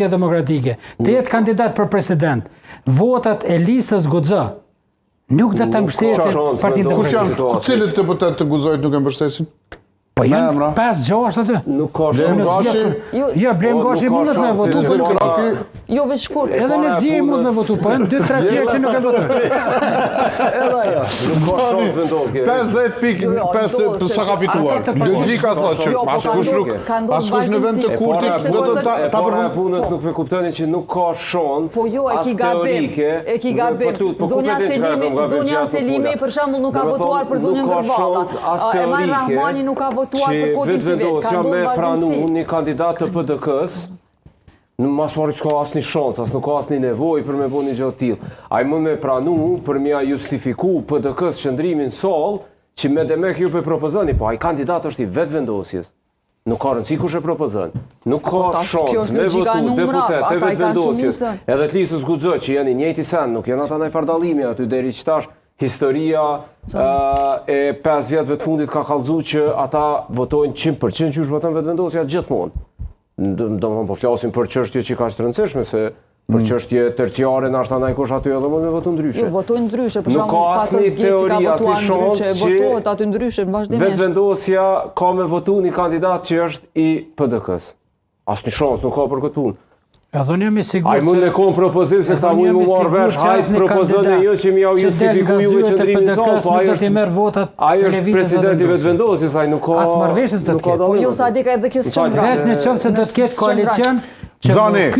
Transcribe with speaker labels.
Speaker 1: demokratike, të jetë kandidat për president, votat e listës guxo, nuk do ta mbështesin Partinë Demokratike.
Speaker 2: Cilët deputet të guxojt nuk e mbështesin?
Speaker 1: Po janë 5-6 aty.
Speaker 3: Nuk ka shumë.
Speaker 1: Jo, Blem Gashi mundet me votu.
Speaker 4: Jo veç shkurt.
Speaker 1: Edhe në zi mund me votu, po janë 2-3 tjerë që nuk e votojnë.
Speaker 3: Edhe ajo. Nuk ka shumë vendoke.
Speaker 2: 50.5 sa ka fituar. Logjika thotë që askush në vend të kurtit do të ta
Speaker 3: përfundojë punës, nuk e kuptoni që nuk ka shans.
Speaker 4: Po jo, e ki gabim. E ki gabim. Zonja Selimi për shembull nuk ka votuar për zonën Gërvalla. Emar Rahmani nuk ka votuar për kodin civil.
Speaker 3: Ka me pranu një kandidat të PDK-s, në mas pari s'ka asni shans, as nuk ka asni nevoj për me bo një gjatë tillë. Ai më me pranu për mja justifiku PDK-s qëndrimin sall, që me demek ju për propozoni, po ai kandidat është i vetë vendosjes. Nuk ka rëndësi kush e propozon. Nuk ka shans me votu deputet e vetë vendosjes. Edhe të listës guxo që janë i njëjti sen, nuk janë ata ndaj fardallimi aty deri që tash historia e 5 vjetëve të fundit ka kallëzu që ata votojnë 100% që është voton vetëvendosja gjithmonë. Domethënë po flasim për çështje që ka të rëndësishme se për çështje terciare ndoshta ndaj kush aty edhe mund të votojnë ndryshe.
Speaker 4: Jo, votojnë ndryshe, për shembull asnjë teori, asnjë shans që votohet aty ndryshe vazhdimisht.
Speaker 3: Vetëvendosja ka me votu një kandidat që është i PDK-s. Asnjë shans nuk ka për këtë punë.
Speaker 1: A thonë jam i sigurt.
Speaker 3: Ai mund të kon propozim se ta mund të marr vesh, hajt propozoni ju që më ju justifikoj ju qendrimin son, po ai është
Speaker 1: merr votat.
Speaker 3: Ai është presidenti i vetvendosjes, ai nuk ka.
Speaker 1: As marrëveshjes do të ketë.
Speaker 4: Po jo sa di ka edhe kjo
Speaker 1: Vesh në qoftë se do të ketë koalicion
Speaker 2: Zani